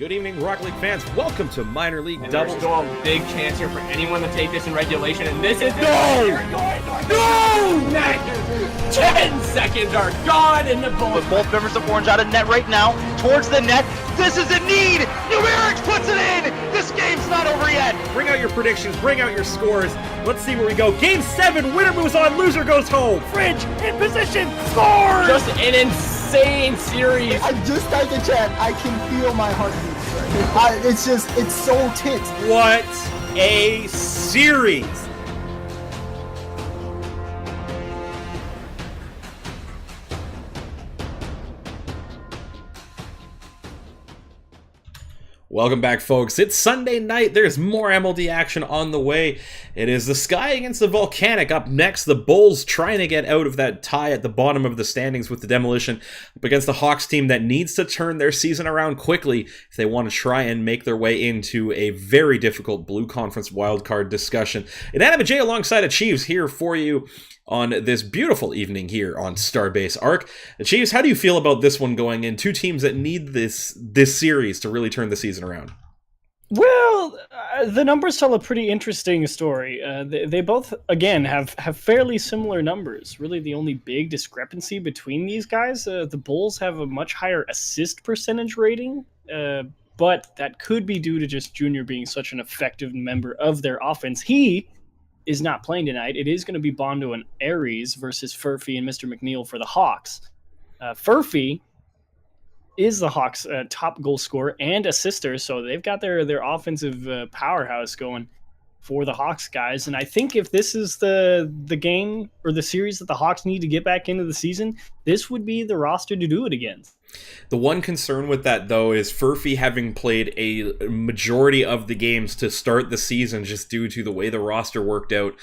Good evening, Rocket League fans. Welcome to Minor League Double. There's still a big chance here for anyone to take this in regulation, and this is No! 10 seconds are gone, and the ball. With both members of Orange out of net right now, towards the net. This is a need. Numerics puts it in. This game's not over yet. Bring out your predictions. Bring out your scores. Let's see where we go. Game 7. Winner moves on. Loser goes home. Fridge in position. Scores. Just an insane series. I just typed the chat. I can feel my heartbeat. It's so tense. What a series. Welcome back, folks. It's Sunday night. There's more MLD action on the way. It is the Sky against the Volcanic. Up next, the Bulls trying to get out of that tie at the bottom of the standings with the Demolition up against the Hawks team that needs to turn their season around quickly if they want to try and make their way into a very difficult Blue Conference wildcard discussion. And Adam and Jay alongside Achieves here for you on this beautiful evening here on Starbase Arc. Achieves, how do you feel about this one going in? Two teams that need this series to really turn the season around. Well, the numbers tell a pretty interesting story. They both, again, have fairly similar numbers. Really, the only big discrepancy between these guys, the Bulls have a much higher assist percentage rating, but that could be due to just Junior being such an effective member of their offense. He is not playing tonight. It is going to be Bondo and Aries versus Furphy and Mr. McNeil for the Hawks. Furphy is the Hawks' top goal scorer and assister, so they've got their offensive powerhouse going for the Hawks guys. And I think if this is the game or the series that the Hawks need to get back into the season, this would be the roster to do it against. The one concern with that, though, is Furphy having played a majority of the games to start the season just due to the way the roster worked out.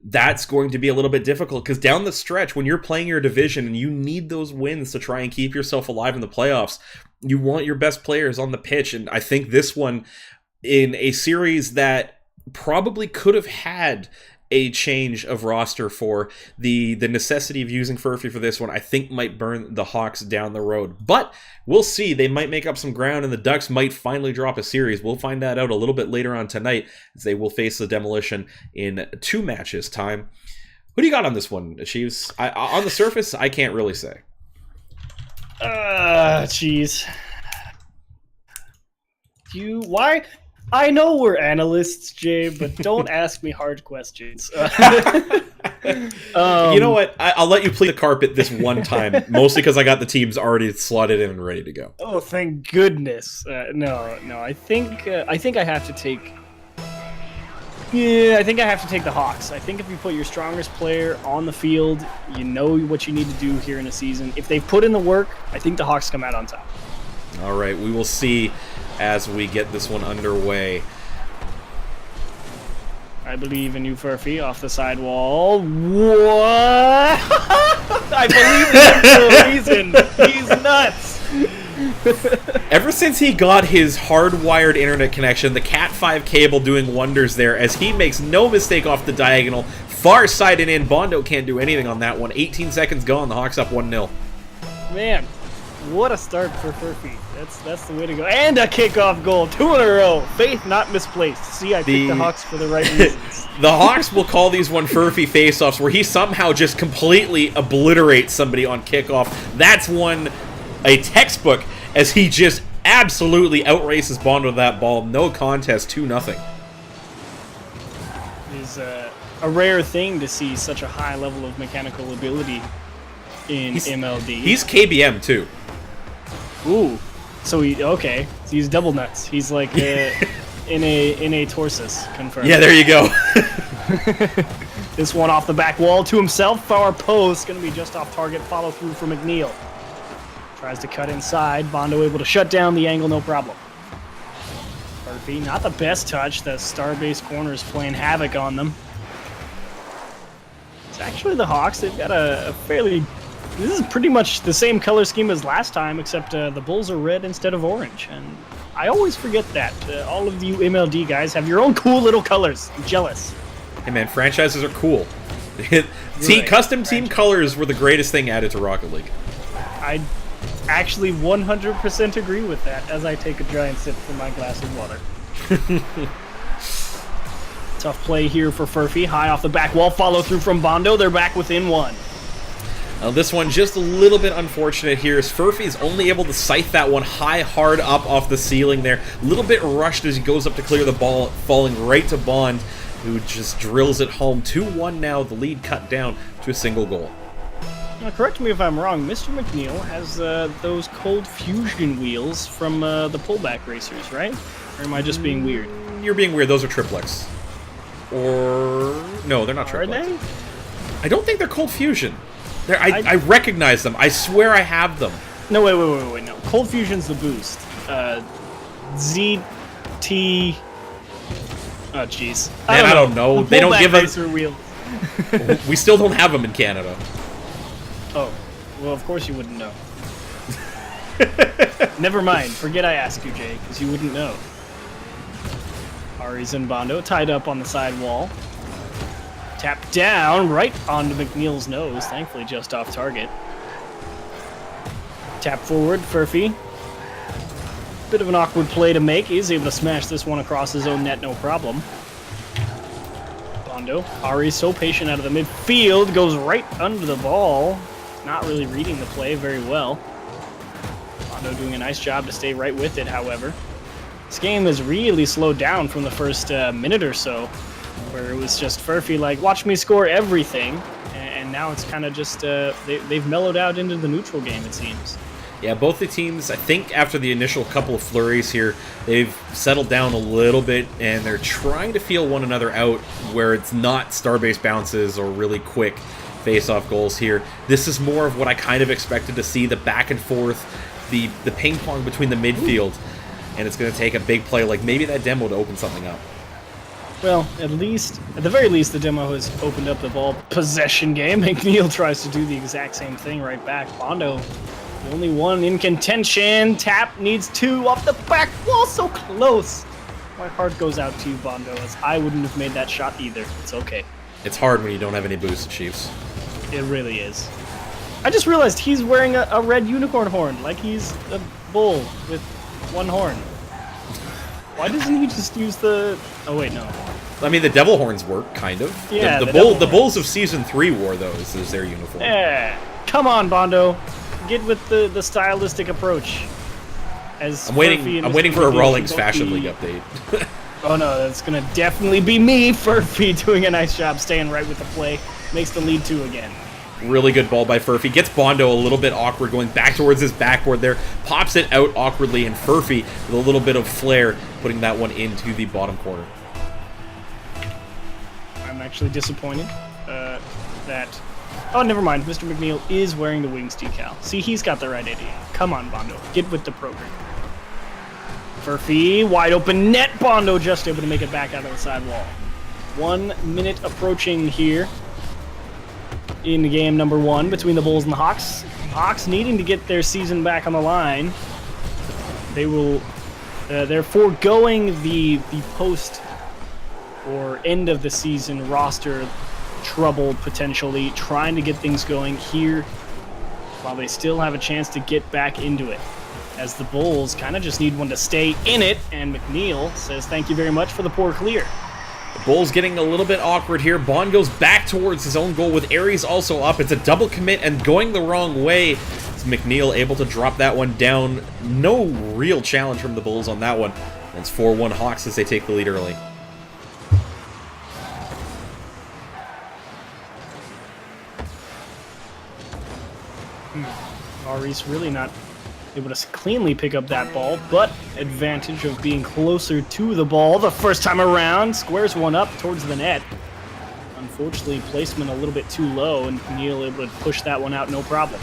That's going to be a little bit difficult because down the stretch, when you're playing your division and you need those wins to try and keep yourself alive in the playoffs, you want your best players on the pitch. And I think this one, in a series that probably could have had a change of roster for the necessity of using Furphy for this one, I think might burn the Hawks down the road. But we'll see. They might make up some ground and the Ducks might finally drop a series. We'll find that out a little bit later on tonight as they will face the Demolition in 2 matches time. Who do you got on this one, Achieves? On the surface, I can't really say. Jeez. Why? I know we're analysts, Jay, but don't ask me hard questions. You know what? I'll let you plead the carpet this one time, mostly because I got the teams already slotted in and ready to go. Oh, thank goodness. No. I think I have to take. Yeah, I think I have to take the Hawks. I think if you put your strongest player on the field, you know what you need to do here in a season. If they put in the work, I think the Hawks come out on top. All right, we will see as we get this one underway. I believe in you, Furphy, off the sidewall. What? I believe in him for a reason. He's nuts. Ever since he got his hardwired internet connection, the Cat 5 cable doing wonders there as he makes no mistake off the diagonal. Far side and in. Bondo can't do anything on that one. 18 seconds gone. The Hawks up 1-0. Man, what a start for Furphy. That's the way to go. And a kickoff goal. 2 in a row. Faith not misplaced. See, I picked the Hawks for the right reasons. The Hawks will call these one Furphy faceoffs where he somehow just completely obliterates somebody on kickoff. That's a textbook as he just absolutely outraces Bondo with that ball. No contest, 2-0. It is a rare thing to see such a high level of mechanical ability in MLD. He's KBM too. Ooh. So he's double nuts. He's like in a torsus, confirmed. Yeah, there you go. This one off the back wall to himself. Far post, going to be just off target. Follow through for McNeil. Tries to cut inside. Bondo able to shut down the angle, no problem. Furphy, not the best touch. The Starbase corners playing havoc on them. It's actually the Hawks. They've got a fairly... This is pretty much the same color scheme as last time, except the Bulls are red instead of orange. And I always forget that. All of you MLD guys have your own cool little colors. I'm jealous. Hey man, franchises are cool. Custom team colors were the greatest thing added to Rocket League. actually 100% agree with that as I take a giant sip from my glass of water. Tough play here for Furphy. High off the back wall. Follow through from Bondo. They're back within one. Now this one just a little bit unfortunate here as Furphy's only able to scythe that one high, hard up off the ceiling there. A little bit rushed as he goes up to clear the ball, falling right to Bond, who just drills it home. 2-1 now, the lead cut down to a single goal. Now, correct me if I'm wrong, Mr. McNeil has those cold fusion wheels from the pullback racers, right? Or am I just being weird? You're being weird, those are triplex. Or... no, they're not triplex. Are they? I don't think they're cold fusion. I recognize them. I swear I have them. No, wait, no. Cold Fusion's the boost. ZT... oh, jeez. Man, I don't know. They don't give us... wheels. We still don't have them in Canada. Oh, well, of course you wouldn't know. Never mind. Forget I asked you, Jay, because you wouldn't know. Ari's and Bondo tied up on the side wall. Tap down right onto McNeil's nose, thankfully just off target. Tap forward, Furphy. Bit of an awkward play to make. He's able to smash this one across his own net, no problem. Bondo. Ari's so patient out of the midfield, goes right under the ball. Not really reading the play very well. Bondo doing a nice job to stay right with it, however. This game has really slowed down from the first minute or so, where it was just Furphy like, watch me score everything, and now it's kind of just, they've mellowed out into the neutral game, it seems. Yeah, both the teams, I think after the initial couple of flurries here, they've settled down a little bit, and they're trying to feel one another out where it's not star-based bounces or really quick face-off goals here. This is more of what I kind of expected to see, the back and forth, the ping-pong between the midfield, and it's going to take a big play like maybe that demo to open something up. Well, at the very least, the demo has opened up the ball possession game. McNeil tries to do the exact same thing right back. Bondo, the only one in contention. Tap needs two off the back wall, so close. My heart goes out to you, Bondo, as I wouldn't have made that shot either. It's okay. It's hard when you don't have any boost, Chiefs. It really is. I just realized he's wearing a red unicorn horn, like he's a bull with one horn. Why doesn't he just use the... oh, wait, no. I mean, the devil horns work, kind of. Yeah, the Bulls of Season 3 wore those as their uniform. Yeah. Come on, Bondo. Get with the stylistic approach. As I'm waiting for a Rawlings Fashion League update. Oh, no, that's going to definitely be me, Furphy, doing a nice job staying right with the play. Makes the lead 2 again. Really good ball by Furphy. Gets Bondo a little bit awkward, going back towards his backboard there. Pops it out awkwardly, and Furphy, with a little bit of flair, putting that one into the bottom corner. I'm actually disappointed that... oh, never mind. Mr. McNeil is wearing the Wings decal. See, he's got the right idea. Come on, Bondo. Get with the program. Furphy, wide open net. Bondo just able to make it back out of the side wall. 1 minute approaching here in game number 1 between the Bulls and the Hawks. Hawks needing to get their season back on the line. They will... they're foregoing the post or end of the season roster trouble, potentially, trying to get things going here while they still have a chance to get back into it. As the Bulls kind of just need one to stay in it, and McNeil says thank you very much for the poor clear. The Bulls getting a little bit awkward here. Bond goes back towards his own goal with Aries also up. It's a double commit and going the wrong way. It's McNeil able to drop that one down. No real challenge from the Bulls on that one. And it's 4-1 Hawks as they take the lead early. Ari's really not able to cleanly pick up that ball, but advantage of being closer to the ball the first time around. Squares one up towards the net. Unfortunately, placement a little bit too low, and McNeil able to push that one out no problem.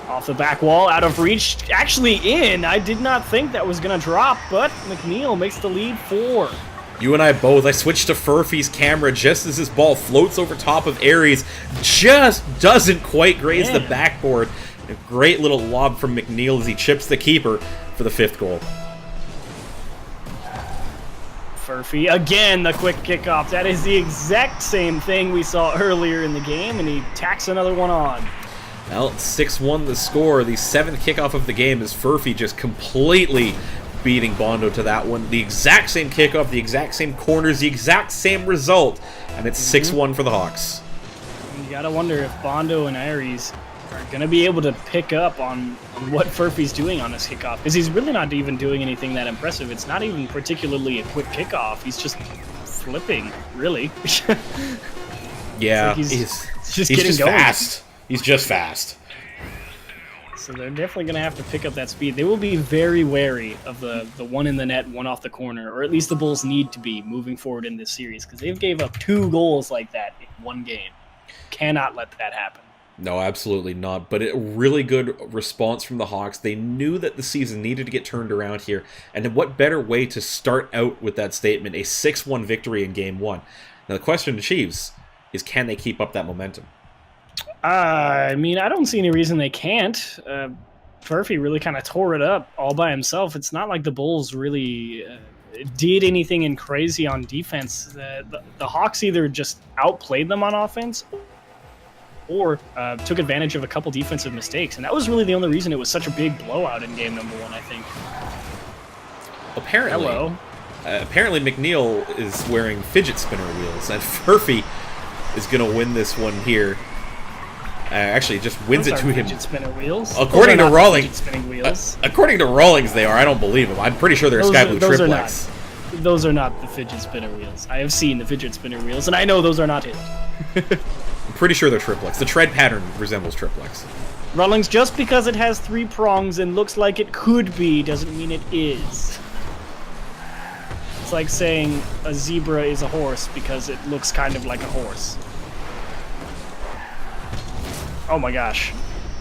Off the back wall, out of reach, actually in. I did not think that was going to drop, but McNeil makes the lead 4. You and I both. I switched to Furphy's camera just as this ball floats over top of Aries. Just doesn't quite graze the backboard. A great little lob from McNeil as he chips the keeper for the 5th goal. Furphy, again, the quick kickoff. That is the exact same thing we saw earlier in the game, and he tacks another one on. Well, it's 6-1 the score, the 7th kickoff of the game, as Furphy just completely beating Bondo to that one. The exact same kickoff, the exact same corners, the exact same result, and it's 6-1 for the Hawks. You gotta wonder if Bondo and Aries are gonna be able to pick up on what Furphy's doing on his kickoff, because he's really not even doing anything that impressive. It's not even particularly a quick kickoff. He's just flipping, really. Yeah, like he's just getting going. fast. He's just fast. So they're definitely going to have to pick up that speed. They will be very wary of the one in the net, one off the corner, or at least the Bulls need to be moving forward in this series, because they've gave up 2 goals like that in one game. Cannot let that happen. No, absolutely not. But a really good response from the Hawks. They knew that the season needed to get turned around here, and what better way to start out with that statement, a 6-1 victory in Game 1. Now the question to Chiefs is, can they keep up that momentum? I mean, I don't see any reason they can't. Furphy really kind of tore it up all by himself. It's not like the Bulls really did anything in crazy on defense. The Hawks either just outplayed them on offense or took advantage of a couple defensive mistakes. And that was really the only reason it was such a big blowout in game number 1, I think. Apparently McNeil is wearing fidget spinner wheels, and Furphy is going to win this one here. Actually, just wins it to him. Fidget spinner wheels. According to Rawlings, spinning wheels. According to Rawlings, they are. I don't believe him. I'm pretty sure they're Sky Blue Triplex. Those are not the fidget spinner wheels. I have seen the fidget spinner wheels, and I know those are not his. I'm pretty sure they're triplex. The tread pattern resembles triplex. Rawlings, just because it has 3 prongs and looks like it could be, doesn't mean it is. It's like saying a zebra is a horse because it looks kind of like a horse. Oh my gosh.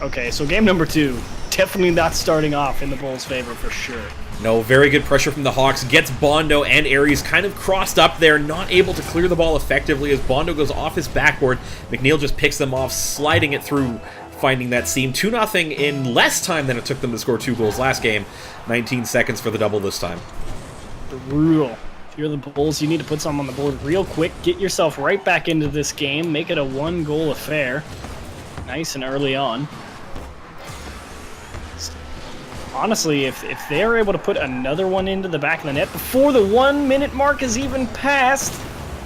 Okay, so game number 2. Definitely not starting off in the Bulls' favor for sure. No, very good pressure from the Hawks. Gets Bondo and Aries kind of crossed up there, not able to clear the ball effectively as Bondo goes off his backboard. McNeil just picks them off, sliding it through, finding that seam. 2-0 in less time than it took them to score 2 goals last game. 19 seconds for the double this time. Brutal. If you're the Bulls, you need to put something on the board real quick. Get yourself right back into this game. Make it a 1-goal affair. Nice and early on. Honestly, if they're able to put another one into the back of the net before the 1-minute mark is even passed,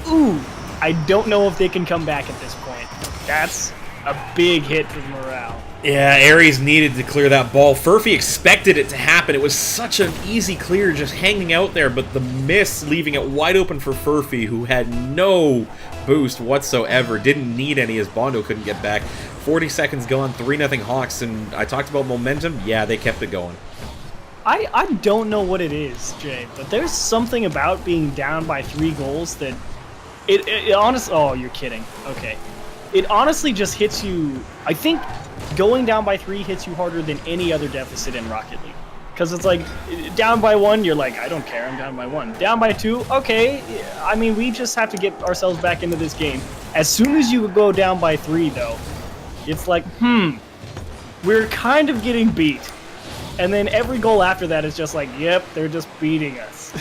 ooh, I don't know if they can come back at this point. That's a big hit for morale. Yeah, Aries needed to clear that ball. Furphy expected it to happen. It was such an easy clear just hanging out there, but the miss leaving it wide open for Furphy, who had no boost whatsoever, didn't need any as Bondo couldn't get back. 40 seconds gone, 3-0 Hawks, and I talked about momentum. Yeah, they kept it going. I don't know what it is, Jay, but there's something about being down by 3 goals that it honestly... Oh, you're kidding. Okay. It honestly just hits you... I think going down by 3 hits you harder than any other deficit in Rocket League. Because it's like, down by 1, you're like, I don't care, I'm down by 1. Down by 2, okay, I mean, we just have to get ourselves back into this game. As soon as you go down by 3, though, it's like, we're kind of getting beat. And then every goal after that is just like, yep, they're just beating us.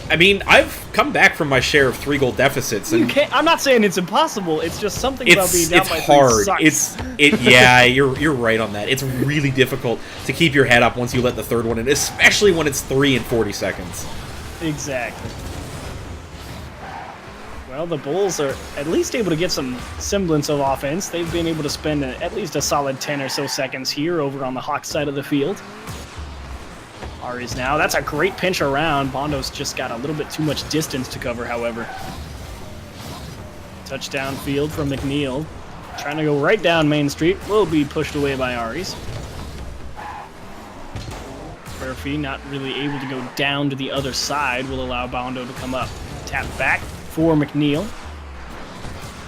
I mean, I've come back from my share of 3-goal deficits. And I'm not saying it's impossible. It's just something about being down by 3 hard. sucks. Yeah, you're right on that. It's really difficult to keep your head up once you let the third one in, especially when it's 3 in 40 seconds. Exactly. Well, the Bulls are at least able to get some semblance of offense. They've been able to spend at least a solid 10 or so seconds here over on the Hawks side of the field. Aries now. That's a great pinch around. Bondo's just got a little bit too much distance to cover, however. Touchdown field from McNeil. Trying to go right down Main Street. Will be pushed away by Aries. Furphy not really able to go down to the other side. Will allow Bondo to come up. Tap back for McNeil.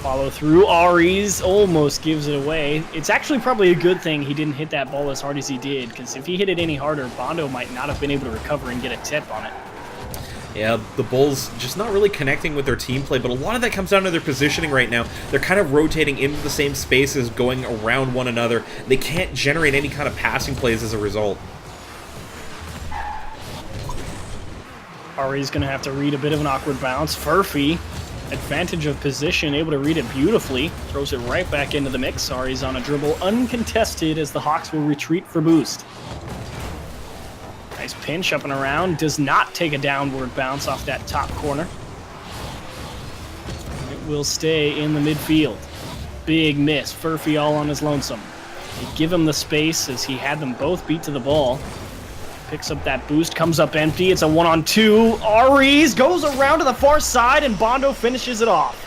Follow through. Aries almost gives it away. It's actually probably a good thing he didn't hit that ball as hard as he did, because if he hit it any harder, Bondo might not have been able to recover and get a tip on it. Yeah, the Bulls just not really connecting with their team play, but a lot of that comes down to their positioning right now. They're kind of rotating into the same spaces, going around one another. They can't generate any kind of passing plays as a result. Ari's going to have to read a bit of an awkward bounce. Furphy advantage of position, able to read it beautifully. Throws it right back into the mix. Ari's on a dribble uncontested as the Hawks will retreat for boost. Nice pinch up and around. Does not take a downward bounce off that top corner. It will stay in the midfield. Big miss. Furphy all on his lonesome. They give him the space as he had them both beat to the ball. Picks up that boost, comes up empty. It's a 1-on-2. Aries goes around to the far side, and Bondo finishes it off.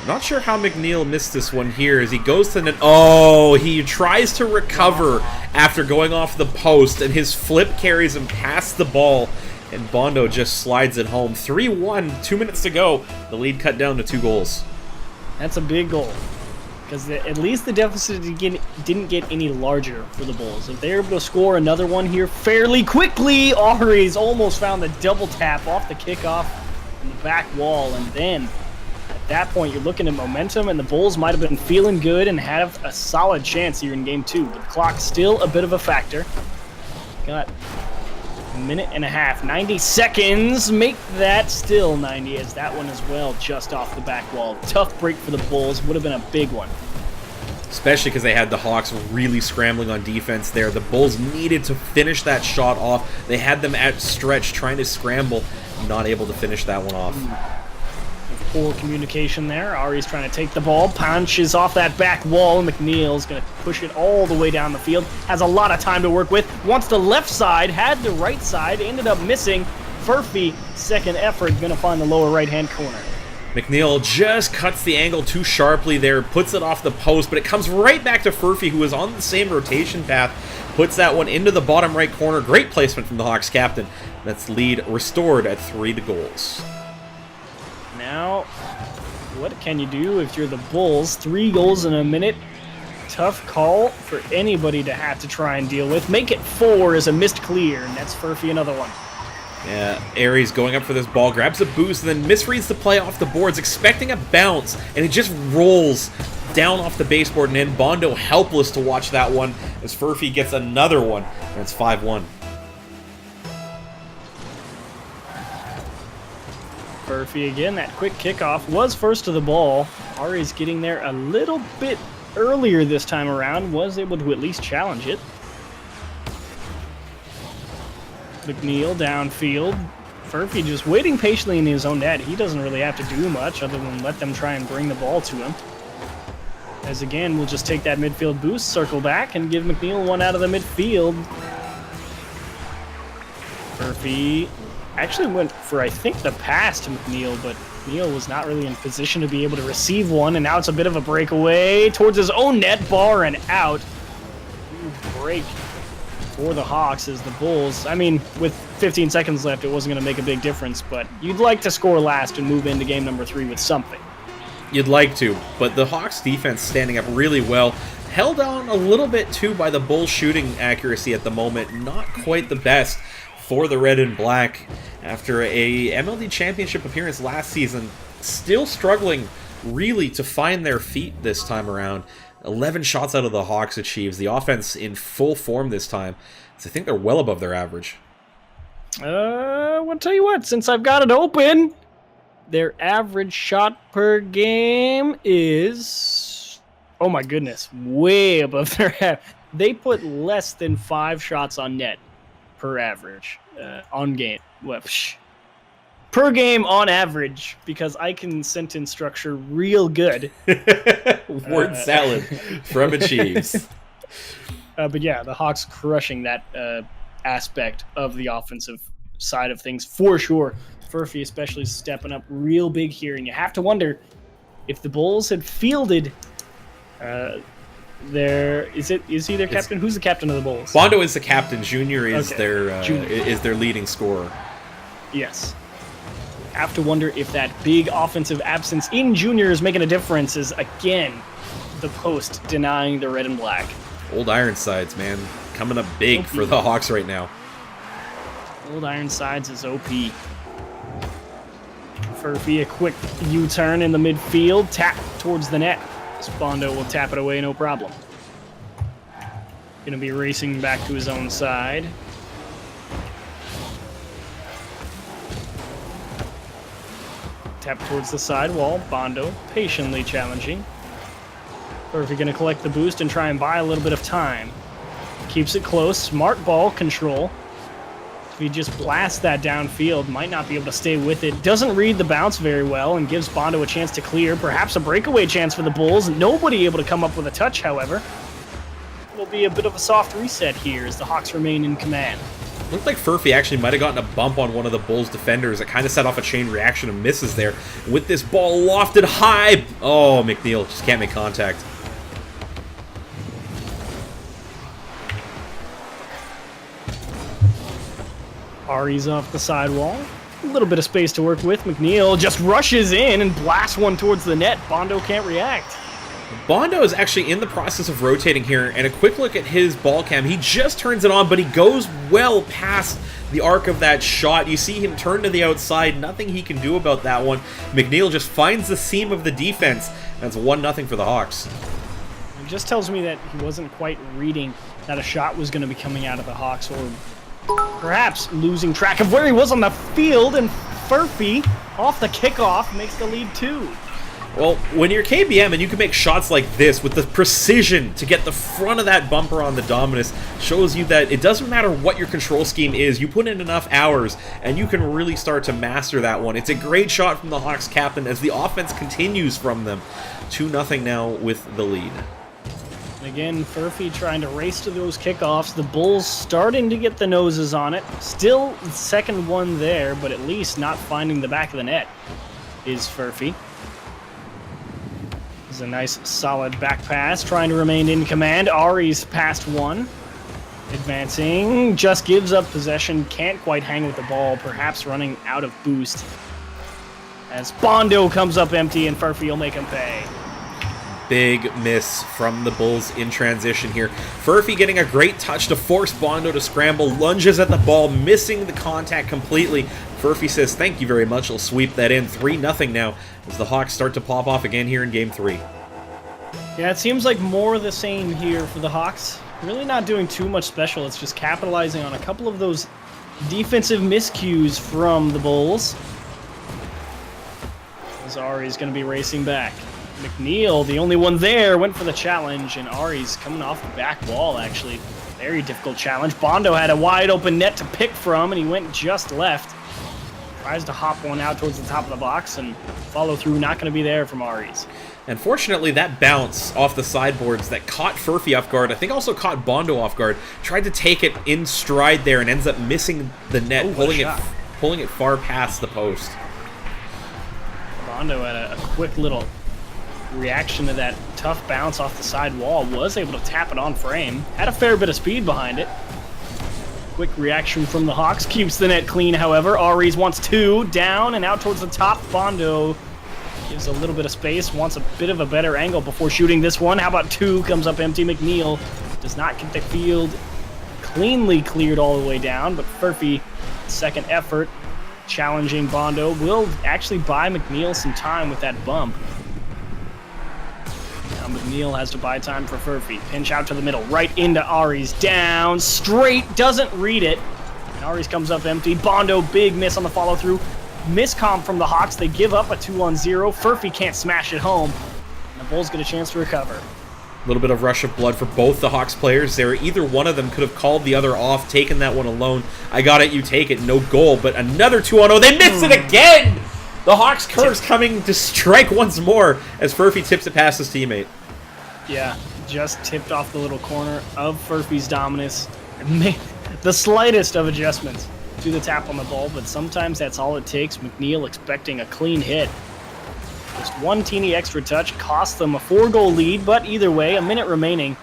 Not sure how McNeil missed this one here as he goes to net. Oh, he tries to recover after going off the post, and his flip carries him past the ball, and Bondo just slides it home. 3-1, 2 minutes to go. The lead cut down to 2 goals. That's a big goal, because at least the deficit didn't get any larger for the Bulls. If they're able to score another one here fairly quickly, Aries almost found the double tap off the kickoff on the back wall, and then at that point, you're looking at momentum, and the Bulls might have been feeling good and have a solid chance here in Game 2. But the clock's still a bit of a factor. Got a minute and a half, 90 seconds. Make that still 90, as that one as well just off the back wall. Tough break for the Bulls. Would have been a big one. Especially because they had the Hawks really scrambling on defense there. The Bulls needed to finish that shot off. They had them at stretch trying to scramble, not able to finish that one off. Poor communication there. Ari's trying to take the ball, punches off that back wall. McNeil's going to push it all the way down the field. Has a lot of time to work with. Wants the left side, had the right side, ended up missing. Furphy, second effort, going to find the lower right-hand corner. McNeil just cuts the angle too sharply there, puts it off the post, but it comes right back to Furphy, who is on the same rotation path. Puts that one into the bottom right corner. Great placement from the Hawks captain. That's lead restored at 3-goals. Now, what can you do if you're the Bulls? 3 goals in a minute. Tough call for anybody to have to try and deal with. Make it 4 is a missed clear, and that's Furphy another one. Yeah, Aries going up for this ball, grabs a boost, and then misreads the play off the boards, expecting a bounce, and it just rolls down off the baseboard and in. Bondo helpless to watch that one as Furphy gets another one, and it's 5-1. Furphy again, that quick kickoff was first to the ball. Ari's getting there a little bit earlier this time around, was able to at least challenge it. McNeil downfield. Furphy just waiting patiently in his own net. He doesn't really have to do much other than let them try and bring the ball to him. As again, we'll just take that midfield boost, circle back, and give McNeil one out of the midfield. Furphy actually went for, I think, the pass to McNeil, but McNeil was not really in position to be able to receive one, and now it's a bit of a breakaway towards his own net, bar and out. Break for the Hawks as the Bulls. I mean, with 15 seconds left, it wasn't going to make a big difference, but you'd like to score last and move into game number 3 with something. You'd like to, but the Hawks defense standing up really well. Held on a little bit, too, by the Bulls shooting accuracy at the moment. Not quite the best for the red and black after a MLE championship appearance last season. Still struggling really to find their feet this time around. 11 shots out of the Hawks achieves. The offense in full form this time. So I think they're well above their average. I'll tell you what, since I've got it open, their average shot per game is, oh my goodness, way above their average. They put less than 5 shots on net per average on game. Well, per game on average, because I can sentence structure real good. Word salad from Achieves. But yeah, the Hawks crushing that aspect of the offensive side of things for sure. Furphy especially stepping up real big here, and you have to wonder if the Bulls had fielded is he their captain? Who's the captain of the Bulls? Bondo is the captain. Junior is okay. Is their leading scorer. Yes. Have to wonder if that big offensive absence in Junior is making a difference. Is again the post denying the red and black. Old Ironsides, man, coming up big for the Hawks right now. Old Ironsides is OP. Furphy, a quick U-turn in the midfield, tap towards the net. Bondo will tap it away, no problem. Gonna be racing back to his own side. Tap towards the sidewall. Bondo patiently challenging. Furphy going to collect the boost and try and buy a little bit of time. Keeps it close. Smart ball control. If he just blasts that downfield, might not be able to stay with it. Doesn't read the bounce very well and gives Bondo a chance to clear. Perhaps a breakaway chance for the Bulls. Nobody able to come up with a touch, however. Will be a bit of a soft reset here as the Hawks remain in command. Looked like Furphy actually might have gotten a bump on one of the Bulls defenders. It kind of set off a chain reaction of misses there. With this ball lofted high. Oh, McNeil just can't make contact. Ari's off the sidewall. A little bit of space to work with. McNeil just rushes in and blasts one towards the net. Bondo can't react. Bondo is actually in the process of rotating here, and a quick look at his ball cam. He just turns it on, but he goes well past the arc of that shot. You see him turn to the outside. Nothing he can do about that one. McNeil just finds the seam of the defense. That's 1-0 for the Hawks. It just tells me that he wasn't quite reading that a shot was going to be coming out of the Hawks, or perhaps losing track of where he was on the field, and Furphy, off the kickoff, makes the lead 2. Well, when you're KBM and you can make shots like this with the precision to get the front of that bumper on the Dominus, shows you that it doesn't matter what your control scheme is, you put in enough hours and you can really start to master that one. It's a great shot from the Hawks captain as the offense continues from them. 2-0 now with the lead. Again, Furphy trying to race to those kickoffs. The Bulls starting to get the noses on it. Still second one there, but at least not finding the back of the net is Furphy. This is a nice, solid back pass, trying to remain in command. Ari's past one. Advancing, just gives up possession. Can't quite hang with the ball, perhaps running out of boost. As Bondo comes up empty and Furphy will make him pay. Big miss from the Bulls in transition here. Furphy getting a great touch to force Bondo to scramble, lunges at the ball, missing the contact completely. Furphy says, thank you very much, he'll sweep that in. 3-0 now as the Hawks start to pop off again here in Game 3. Yeah, it seems like more of the same here for the Hawks. Really not doing too much special, it's just capitalizing on a couple of those defensive miscues from the Bulls. As Ari's going to be racing back. McNeil, the only one there, went for the challenge, and Ari's coming off the back wall, actually. Very difficult challenge. Bondo had a wide open net to pick from, and he went just left. Tries to hop one out towards the top of the box, and follow through not going to be there from Ari's. And fortunately, that bounce off the sideboards that caught Furphy off guard, I think also caught Bondo off guard, tried to take it in stride there and ends up missing the net, pulling it far past the post. Bondo had a quick little reaction to that tough bounce off the side wall, was able to tap it on frame, had a fair bit of speed behind it. Quick reaction from the Hawks, keeps the net clean, however. Ari's wants 2, down and out towards the top. Bondo gives a little bit of space, wants a bit of a better angle before shooting this one. How about 2, comes up empty. McNeil does not get the field cleanly cleared all the way down, but Furphy, second effort, challenging Bondo, will actually buy McNeil some time with that bump. McNeil has to buy time for Furphy. Pinch out to the middle, right into Ari's. Down, straight, doesn't read it. And Ari's comes up empty. Bondo, big miss on the follow-through. Miscom from the Hawks. They give up a 2-on-0. Furphy can't smash it home. And the Bulls get a chance to recover. A little bit of rush of blood for both the Hawks players there. Either one of them could have called the other off, taken that one alone. I got it, you take it, no goal. But another 2-on-0. They miss it again! The Hawks curve's coming to strike once more as Furphy tips it past his teammate. Yeah, just tipped off the little corner of Furphy's Dominus. Made the slightest of adjustments to the tap on the ball, but sometimes that's all it takes. McNeil expecting a clean hit. Just one teeny extra touch cost them a 4-goal lead, but either way, a minute remaining.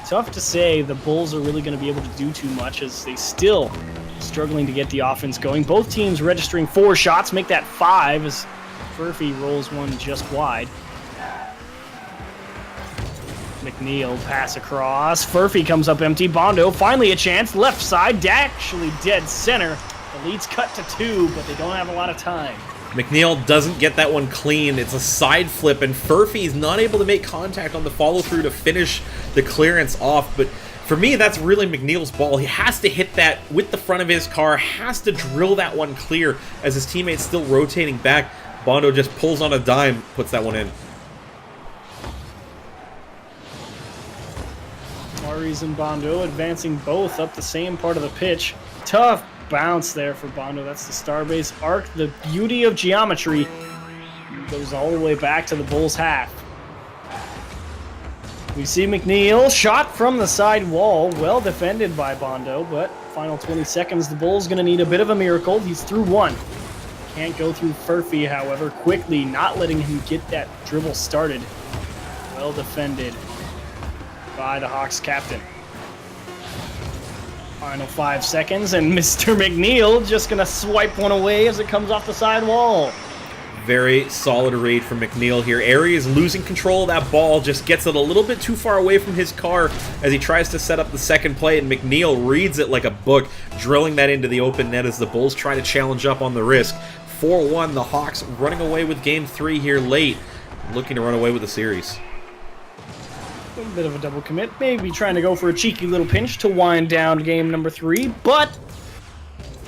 Tough to say the Bulls are really going to be able to do too much as they still struggling to get the offense going. Both teams registering 4 shots, make that 5 as Furphy rolls one just wide. McNeil pass across. Furphy comes up empty. Bondo finally a chance. Left side, actually dead center. The lead's cut to 2, but they don't have a lot of time. McNeil doesn't get that one clean. It's a side flip, and Furphy's not able to make contact on the follow-through to finish the clearance off. But for me, that's really McNeil's ball. He has to hit that with the front of his car, has to drill that one clear as his teammate's still rotating back. Bondo just pulls on a dime, puts that one in. Aries and Bondo advancing both up the same part of the pitch. Tough bounce there for Bondo. That's the Starbase arc. The beauty of geometry goes all the way back to the Bulls' half. We see McNeil, shot from the side wall, well defended by Bondo, but final 20 seconds, the Bulls going to need a bit of a miracle. He's through one. Can't go through Furphy, however, quickly, not letting him get that dribble started. Well defended by the Hawks captain. Final 5 seconds, and Mr. McNeil just going to swipe one away as it comes off the side wall. Very solid read from McNeil here. Airy is losing control of that ball, just gets it a little bit too far away from his car as he tries to set up the second play, and McNeil reads it like a book, drilling that into the open net as the Bulls try to challenge up on the risk. 4-1, the Hawks running away with Game 3 here late, looking to run away with the series. A bit of a double commit, maybe trying to go for a cheeky little pinch to wind down game number 3, but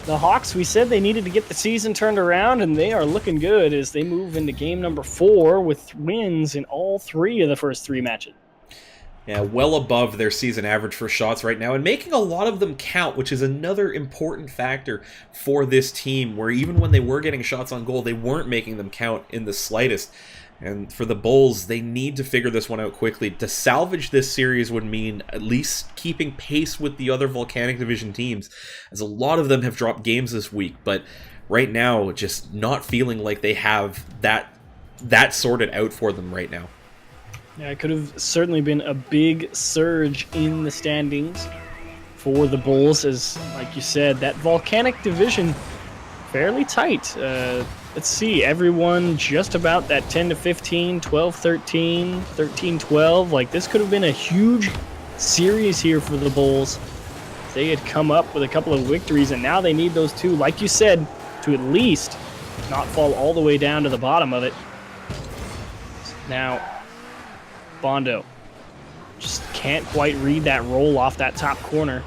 the Hawks, we said they needed to get the season turned around, and they are looking good as they move into game number 4 with wins in all 3 of the first 3 matches. Yeah, well above their season average for shots right now, and making a lot of them count, which is another important factor for this team, where even when they were getting shots on goal, they weren't making them count in the slightest. And for the Bulls, they need to figure this one out quickly. To salvage this series would mean at least keeping pace with the other Volcanic Division teams, as a lot of them have dropped games this week, but right now, just not feeling like they have that sorted out for them right now. Yeah, it could have certainly been a big surge in the standings for the Bulls, as, like you said, that Volcanic Division, fairly tight. Let's see, everyone just about that 10-15, 12-13, 13-12. Like, this could have been a huge series here for the Bulls. They had come up with a couple of victories, and now they need those 2, like you said, to at least not fall all the way down to the bottom of it. Now, Bondo just can't quite read that roll off that top corner.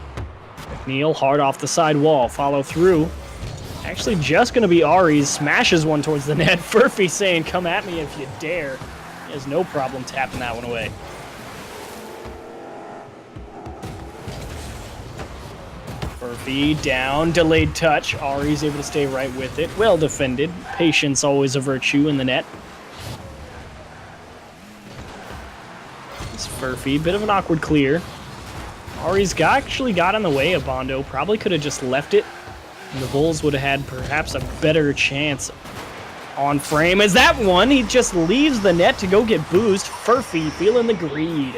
McNeil hard off the side wall, follow through. Actually just going to be Aries, smashes one towards the net. Furphy saying, come at me if you dare. He has no problem tapping that one away. Furphy down, delayed touch. Aries able to stay right with it. Well defended. Patience always a virtue in the net. It's Furphy, bit of an awkward clear. Aries actually got in the way of Bondo. Probably could have just left it. And the Bulls would have had perhaps a better chance on frame. As that one, he just leaves the net to go get boozed. Furphy feeling the greed.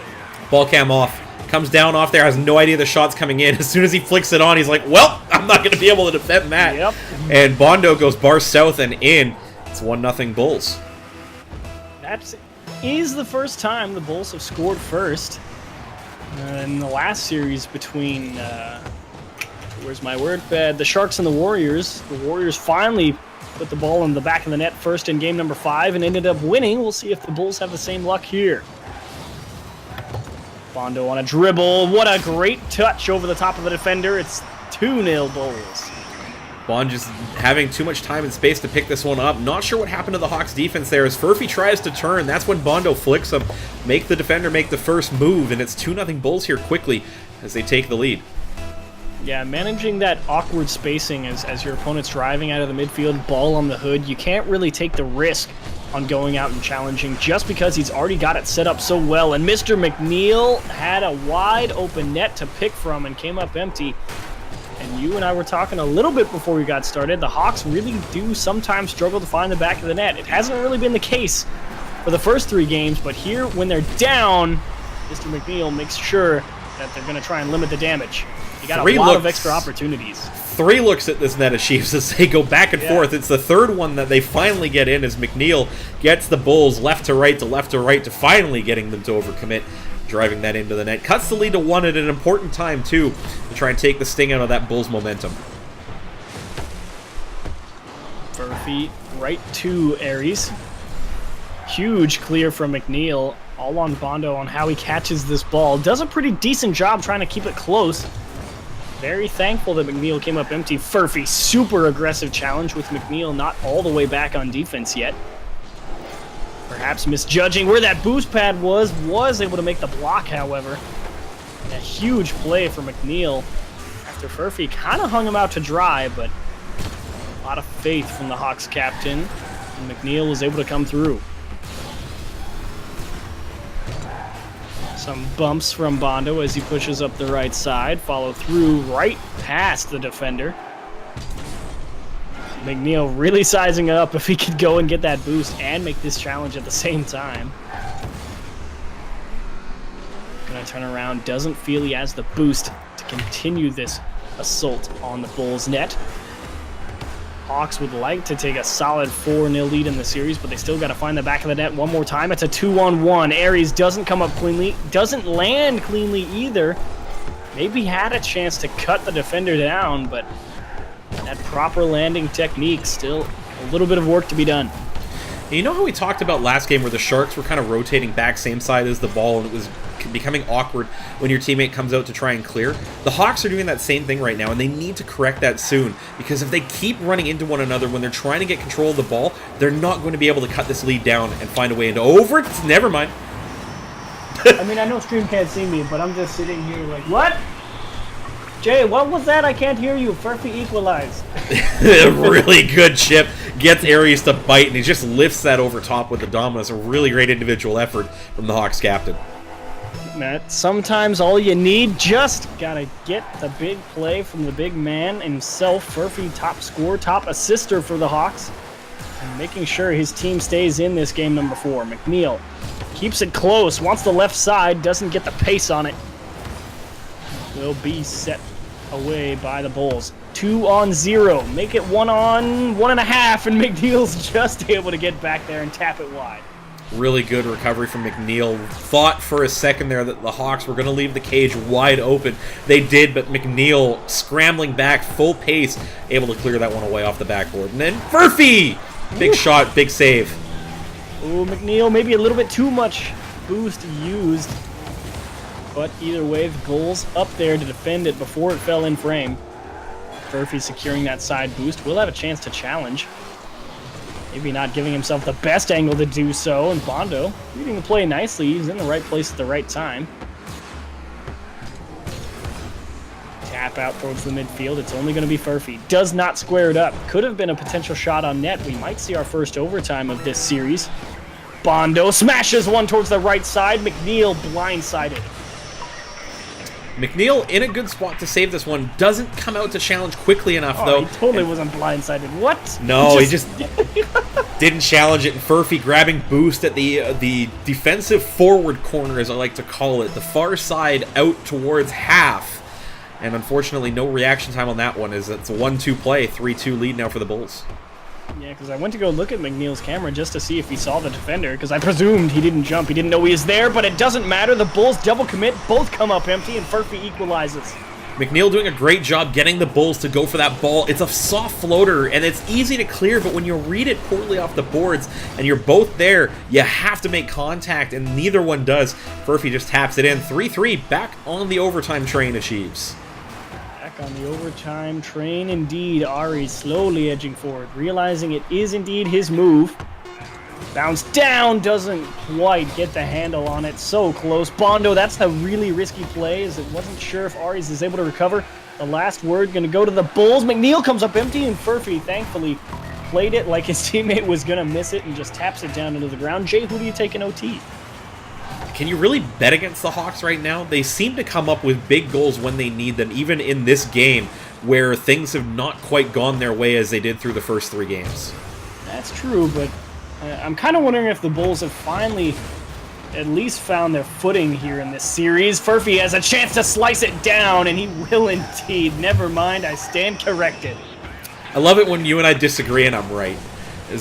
Ball cam off. Comes down off there, has no idea the shot's coming in. As soon as he flicks it on, he's like, well, I'm not going to be able to defend that. Yep. And Bondo goes bar south and in. It's 1-0 Bulls. That is the first time the Bulls have scored first. In the last series between... where's my word? The Sharks and the Warriors. The Warriors finally put the ball in the back of the net first in game number 5 and ended up winning. We'll see if the Bulls have the same luck here. Bondo on a dribble. What a great touch over the top of the defender. It's 2-0 Bulls. Bond just having too much time and space to pick this one up. Not sure what happened to the Hawks defense there. As Furphy tries to turn, that's when Bondo flicks him. Make the defender make the first move, and it's 2-0 Bulls here quickly as they take the lead. Yeah, managing that awkward spacing as your opponent's driving out of the midfield, ball on the hood, you can't really take the risk on going out and challenging just because he's already got it set up so well. And Mr. McNeil had a wide open net to pick from and came up empty. And you and I were talking a little bit before we got started. The Hawks really do sometimes struggle to find the back of the net. It hasn't really been the case for the first 3 games, but here when they're down, Mr. McNeil makes sure that they're going to try and limit the damage. You got a lot of extra opportunities. 3 looks at this net of Chiefs as they go back and forth. It's the third one that they finally get in as McNeil gets the Bulls left to right to finally getting them to overcommit, driving that into the net. Cuts the lead to 1 at an important time, too, to try and take the sting out of that Bulls momentum. Furphy right to Aries. Huge clear from McNeil. All on Bondo on how he catches this ball. Does a pretty decent job trying to keep it close. very thankful that McNeil came up empty. Furphy, super aggressive challenge with McNeil not all the way back on defense yet. Perhaps misjudging where that boost pad was able to make the block, however. And a huge play for McNeil after Furphy kind of hung him out to dry, but a lot of faith from the Hawks captain, and McNeil was able to come through. Some bumps from Bondo as he pushes up the right side, follow through right past the defender. McNeil really sizing up if he could go and get that boost and make this challenge at the same time. Gonna turn around, doesn't feel he has the boost to continue this assault on the Bulls net. Hawks would like to take a solid 4-0 lead in the series, but they still got to find the back of the net one more time. It's a 2-on-1. Aries doesn't come up cleanly, doesn't land cleanly either. Maybe had a chance to cut the defender down, but that proper landing technique, still a little bit of work to be done. You know how we talked about last game where the Sharks were kind of rotating back same side as the ball and it was becoming awkward when your teammate comes out to try and clear? The Hawks are doing that same thing right now, and they need to correct that soon, because if they keep running into one another when they're trying to get control of the ball, they're not going to be able to cut this lead down and find a way into over. Never mind. I mean, I know stream can't see me, but I'm just sitting here like, what? Jay, what was that? I can't hear you. Furphy equalized. Really good chip. Gets Aries to bite, and he just lifts that over top with the dominance. A really great individual effort from the Hawks captain. Matt, sometimes all you need, just gotta get the big play from the big man himself. Furphy, top scorer, top assister for the Hawks, and making sure his team stays in this game number 4. McNeil keeps it close, wants the left side, doesn't get the pace on it. Will be set away by the Bulls. 2-on-0, make it 1-on-1.5, and McNeil's just able to get back there and tap it wide. Really good recovery from McNeil. Thought for a second there that the Hawks were going to leave the cage wide open. They did, but McNeil scrambling back, full pace, able to clear that one away off the backboard. And then Furphy! Big shot, big save. Oh, McNeil, maybe a little bit too much boost used. But either way, the goal's up there to defend it before it fell in frame. Furphy securing that side boost. Will have a chance to challenge. Maybe not giving himself the best angle to do so, and Bondo reading the play nicely. He's in the right place at the right time. Tap out towards the midfield. It's only going to be Furphy. Does not square it up. Could have been a potential shot on net. We might see our first overtime of this series. Bondo smashes one towards the right side. McNeil blindsided. McNeil in a good spot to save this one. Doesn't come out to challenge quickly enough, though. He totally wasn't blindsided. What? No, he just didn't challenge it. And Furphy grabbing boost at the defensive forward corner, as I like to call it. The far side out towards half. And unfortunately, no reaction time on that one, as it's a 1-2 play. 3-2 lead now for the Bulls. Yeah, because I went to go look at McNeil's camera just to see if he saw the defender, because I presumed he didn't jump. He didn't know he was there, but it doesn't matter. The Bulls double commit, both come up empty, and Furphy equalizes. McNeil doing a great job getting the Bulls to go for that ball. It's a soft floater, and it's easy to clear, but when you read it poorly off the boards, and you're both there, you have to make contact, and neither one does. Furphy just taps it in. 3-3, back on the overtime train achieves. On the overtime train, indeed. Ari slowly edging forward, realizing it is indeed his move. Bounce down, doesn't quite get the handle on it. So close. Bondo, that's a really risky play, as it wasn't sure if Aries is able to recover. The last word going to go to the Bulls. McNeil comes up empty, and Furphy thankfully played it like his teammate was going to miss it and just taps it down into the ground. Jay, who do you take in OT? Can you really bet against the Hawks right now? They seem to come up with big goals when they need them, even in this game where things have not quite gone their way as they did through the first 3 games. That's true, but I'm kind of wondering if the Bulls have finally at least found their footing here in this series. Furphy has a chance to slice it down, and he will indeed. Never mind, I stand corrected. I love it when you and I disagree and I'm right.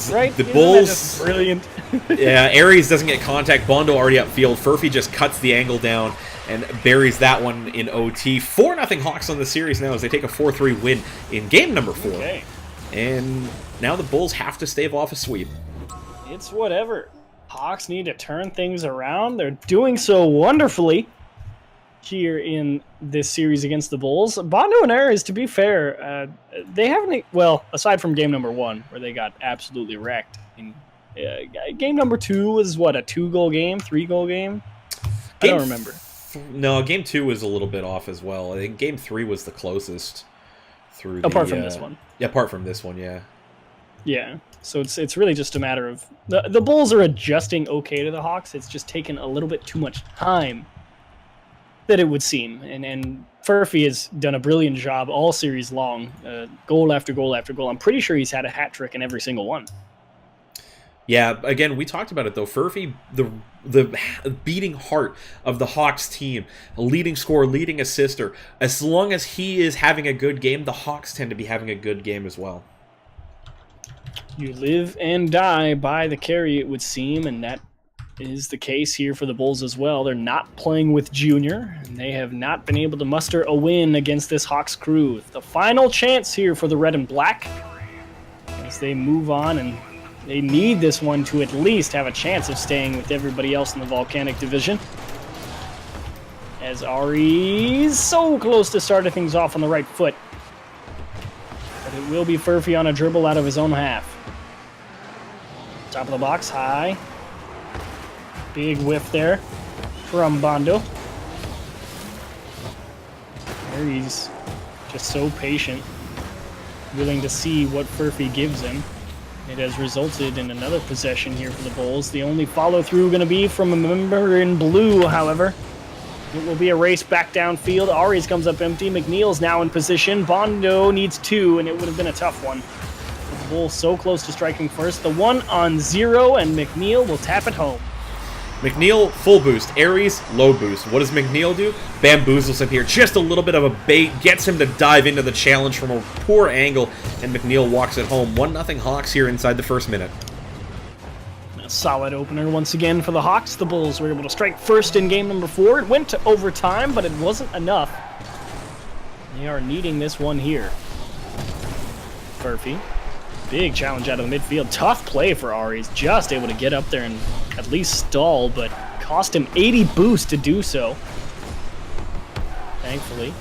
Right? The Isn't Bulls... that just brilliant? Yeah, Aries doesn't get contact. Bondo already upfield. Furphy just cuts the angle down and buries that one in OT. 4-0 Hawks on the series now as they take a 4-3 win in game number 4. Okay. And now the Bulls have to stave off a sweep. It's whatever. Hawks need to turn things around. They're doing so wonderfully. here in this series against the Bulls. Bondo and Ares, to be fair, they haven't, well, aside from game number 1, where they got absolutely wrecked. Game number 2 was, what, a 2-goal game, 3-goal game? I don't remember. No, game 2 was a little bit off as well. I think game 3 was the closest through apart from this one. Yeah, apart from this one, yeah. Yeah, so it's really just a matter of... The Bulls are adjusting okay to the Hawks. It's just taken a little bit too much time that it would seem. And Furphy has done a brilliant job all series long. Goal after goal after goal. I'm pretty sure he's had a hat trick in every single one. Yeah, again, we talked about it, though. Furphy, the beating heart of the Hawks team, a leading scorer, leading assister. As long as he is having a good game, the Hawks tend to be having a good game as well. You live and die by the carry, it would seem, and that is the case here for the Bulls as well. They're not playing with Junior, and they have not been able to muster a win against this Hawks crew. The final chance here for the Red and Black as they move on, and they need this one to at least have a chance of staying with everybody else in the Volcanic Division. As Ari's so close to starting things off on the right foot. But it will be Furphy on a dribble out of his own half. Top of the box, high. Big whiff there from Bondo. There he's just so patient, willing to see what Furphy gives him. It has resulted in another possession here for the Bulls. The only follow-through going to be from a member in blue, however. It will be a race back downfield. Aries comes up empty. McNeil's now in position. Bondo needs 2, and it would have been a tough one. The Bulls so close to striking first. The 1-on-0, and McNeil will tap it home. McNeil, full boost. Aries, low boost. What does McNeil do? Bamboozles him here. Just a little bit of a bait. Gets him to dive into the challenge from a poor angle, and McNeil walks it home. 1-0 Hawks here inside the first minute. A solid opener once again for the Hawks. The Bulls were able to strike first in game number 4. It went to overtime, but it wasn't enough. They are needing this one here. Furphy. Big challenge out of the midfield. Tough play for Aries. Just able to get up there and at least stall, but cost him 80 boost to do so. Thankfully,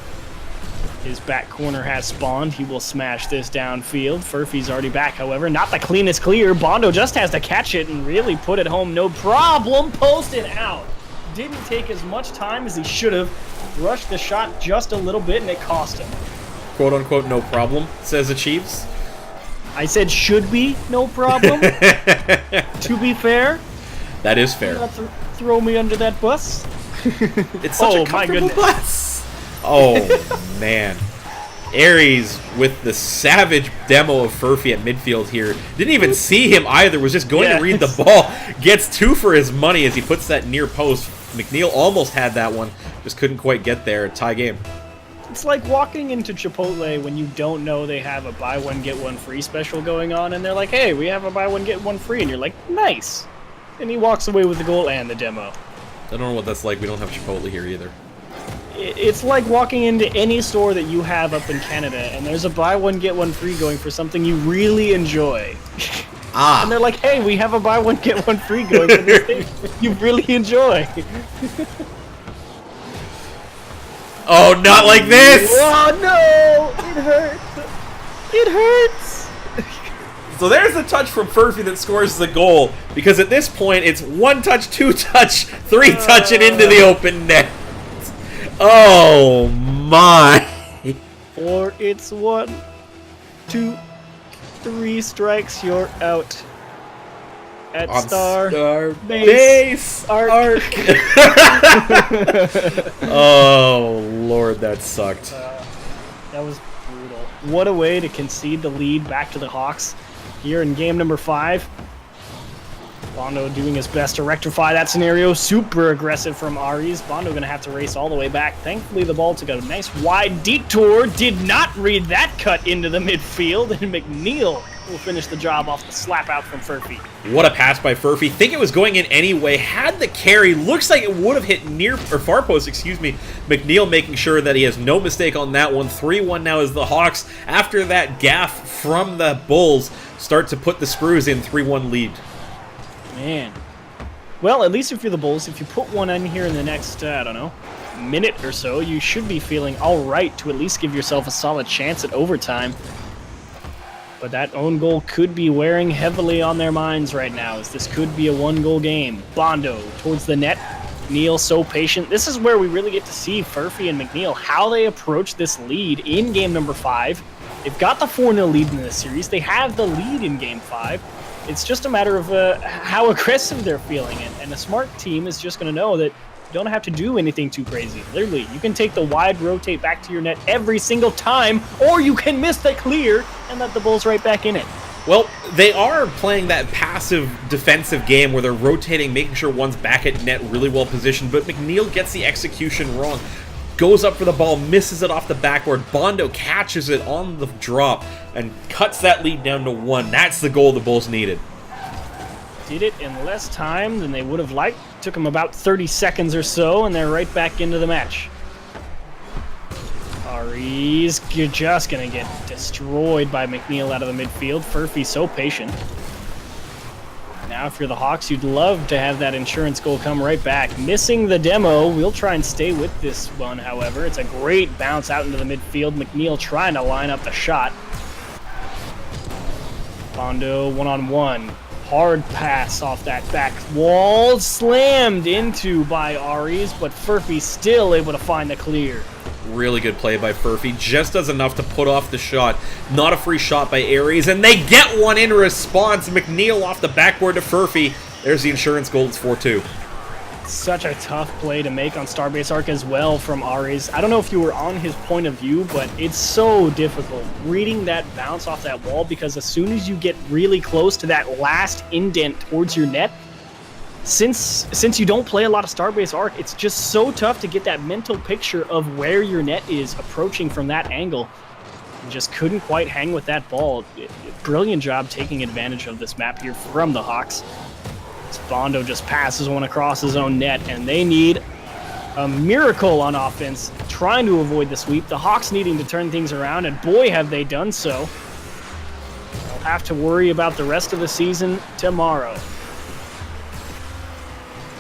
his back corner has spawned. He will smash this downfield. Furphy's already back, however. Not the cleanest clear. Bondo just has to catch it and really put it home. No problem. Posted out. Didn't take as much time as he should have. Rushed the shot just a little bit, and it cost him. Quote unquote, no problem, says the Chiefs. I said should be no problem. To be fair. That is fair. Not throw me under that bus. It's such a comfortable bus. Oh, man. Aries with the savage demo of Furphy at midfield here. Didn't even see him either. Was just going to read the ball. Gets 2 for his money as he puts that near post. McNeil almost had that one. Just couldn't quite get there. Tie game. It's like walking into Chipotle when you don't know they have a buy one, get one free special going on, and they're like, hey, we have a buy one, get one free, and you're like, nice. And he walks away with the goal and the demo. I don't know what that's like. We don't have Chipotle here either. It's like walking into any store that you have up in Canada, and there's a buy one, get one free going for something you really enjoy. And they're like, hey, we have a buy one, get one free going for this thing you really enjoy. Oh, not like this! Oh, no! It hurts. It hurts. So there's the touch from Furphy that scores the goal. Because at this point, it's 1 touch, 2 touch, 3 touch, and into the open net. Oh, my. Or it's 1, 2, 3 strikes, you're out. At Star Base Arc. Oh, Lord, that sucked. That was brutal. What a way to concede the lead back to the Hawks here in game number 5. Bondo doing his best to rectify that scenario. Super aggressive from Aries. Bondo going to have to race all the way back. Thankfully, the ball took a nice wide detour. Did not read that cut into the midfield. And McNeil will finish the job off the slap out from Furphy. What a pass by Furphy. Think it was going in anyway. Had the carry. Looks like it would have hit near, or far post, excuse me. McNeil making sure that he has no mistake on that one. 3-1 now as the Hawks, after that gaff from the Bulls, start to put the screws in. 3-1 lead. Man. Well, at least if you're the Bulls, if you put one in here in the next, I don't know, minute or so, you should be feeling all right to at least give yourself a solid chance at overtime. But that own goal could be wearing heavily on their minds right now, as this could be a one-goal game. Bondo towards the net. McNeil so patient. This is where we really get to see Furphy and McNeil, how they approach this lead in game number 5. They've got the 4-0 lead in this series. They have the lead in game 5. It's just a matter of how aggressive they're feeling. And a smart team is just going to know that you don't have to do anything too crazy. Literally, you can take the wide rotate back to your net every single time, or you can miss the clear and let the Bulls right back in it. Well, they are playing that passive defensive game where they're rotating, making sure one's back at net really well positioned, but McNeil gets the execution wrong. Goes up for the ball, misses it off the backboard. Bondo catches it on the drop and cuts that lead down to 1. That's the goal the Bulls needed. Did it in less time than they would have liked. Took them about 30 seconds or so, and they're right back into the match. Ari's just going to get destroyed by McNeil out of the midfield. Furphy so patient. Now, if you're the Hawks, you'd love to have that insurance goal come right back. Missing the demo. We'll try and stay with this one, however. It's a great bounce out into the midfield. McNeil trying to line up the shot. Bondo one-on-one. Hard pass off that back wall. Slammed into by Aries, but Furphy still able to find the clear. Really good play by Furphy. Just does enough to put off the shot. Not a free shot by Aries, and they get one in response. McNeil off the backboard to Furphy. There's the insurance goal. It's 4-2. Such a tough play to make on Starbase Arc as well from Aries. I don't know if you were on his point of view, but it's so difficult reading that bounce off that wall, because as soon as you get really close to that last indent towards your net, since you don't play a lot of Starbase Arc, it's just so tough to get that mental picture of where your net is approaching from that angle. And just couldn't quite hang with that ball. Brilliant job taking advantage of this map here from the Hawks. Bondo just passes one across his own net, and they need a miracle on offense, trying to avoid the sweep. The Hawks needing to turn things around, and boy, have they done so. They'll have to worry about the rest of the season tomorrow.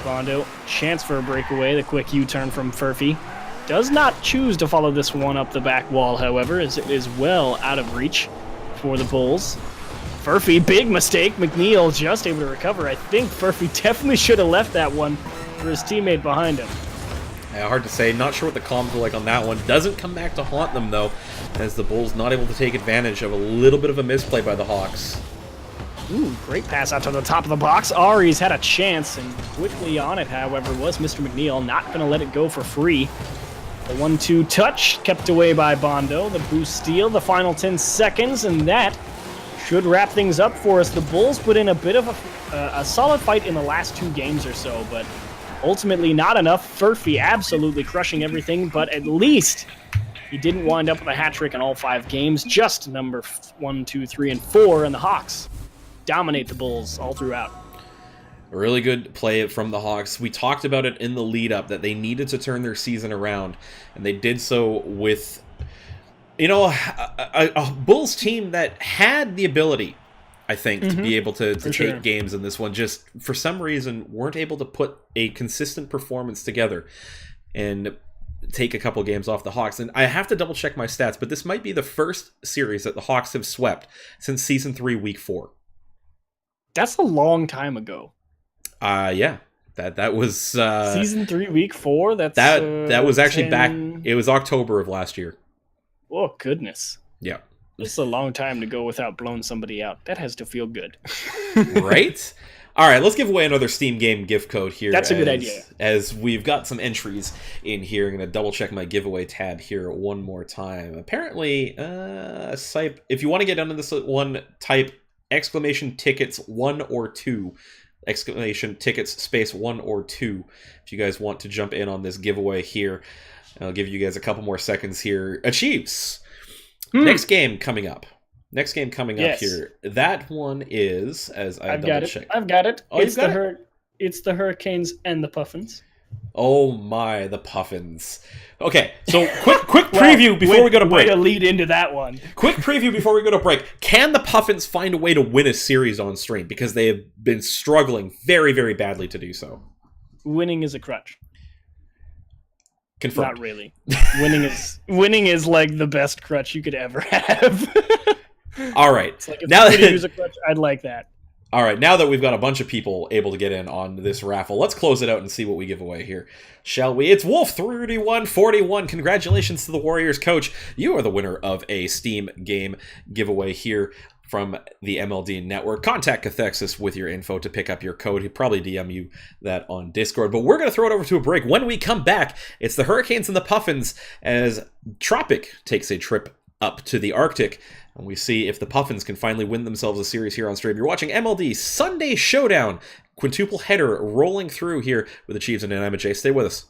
Bondo, chance for a breakaway. The quick U-turn from Furphy. Does not choose to follow this one up the back wall, however, as it is well out of reach for the Bulls. Furphy, big mistake. McNeil just able to recover. I think Furphy definitely should have left that one for his teammate behind him. Yeah, hard to say. Not sure what the comms are like on that one. Doesn't come back to haunt them, though, as the Bulls not able to take advantage of a little bit of a misplay by the Hawks. Ooh, great pass out to the top of the box. Ari's had a chance, and quickly on it, however, was Mr. McNeil. Not going to let it go for free. The 1-2 touch kept away by Bondo. The boost steal, the final 10 seconds, and that should wrap things up for us. The Bulls put in a bit of a solid fight in the last 2 games or so, but ultimately not enough. Furphy absolutely crushing everything, but at least he didn't wind up with a hat trick in all 5 games, just number 1, 2, 3, and 4, and the Hawks dominate the Bulls all throughout. A really good play from the Hawks. We talked about it in the lead-up that they needed to turn their season around, and they did so with, you know, a Bulls team that had the ability, I think, to be able to take games in this one. Just for some reason weren't able to put a consistent performance together and take a couple games off the Hawks. And I have to double check my stats, but this might be the first series that the Hawks have swept since Season 3, Week 4. That's a long time ago. Yeah. That was Season 3, Week 4. That was actually 10... back. It was October of last year. Oh goodness. Yeah. This is a long time to go without blowing somebody out. That has to feel good. Right? All right, let's give away another Steam game gift code here. That's a good idea. As we've got some entries in here. I'm going to double check my giveaway tab here one more time. Apparently, if you want to get into this one, type exclamation tickets 1 or 2. Exclamation tickets space 1 or 2. If you guys want to jump in on this giveaway here, I'll give you guys a couple more seconds here. Achieves. Next game coming up. Up here. That one is, as I double check. I've got it. Oh, it's the Hurricanes and the Puffins. Oh my, the Puffins. Okay, so quick preview before we go to break. Way to lead into that one. Quick preview before we go to break. Can the Puffins find a way to win a series on stream? Because they have been struggling very, very badly to do so. Winning is a crutch. Confirmed. Not really. Winning is like the best crutch you could ever have. All right. It's like if Now you could that use a crutch, I'd like that. All right, now that we've got a bunch of people able to get in on this raffle, let's close it out and see what we give away here, shall we? It's Wolf3141. Congratulations to the Warriors coach. You are the winner of a Steam game giveaway here from the MLD Network. Contact Cathexis with your info to pick up your code. He'll probably DM you that on Discord. But we're going to throw it over to a break. When we come back, it's the Hurricanes and the Puffins as Tropic takes a trip up to the Arctic. And we see if the Puffins can finally win themselves a series here on stream. You're watching MLD Sunday Showdown. Quintuple header rolling through here with the Chiefs and Dynamo J. Stay with us.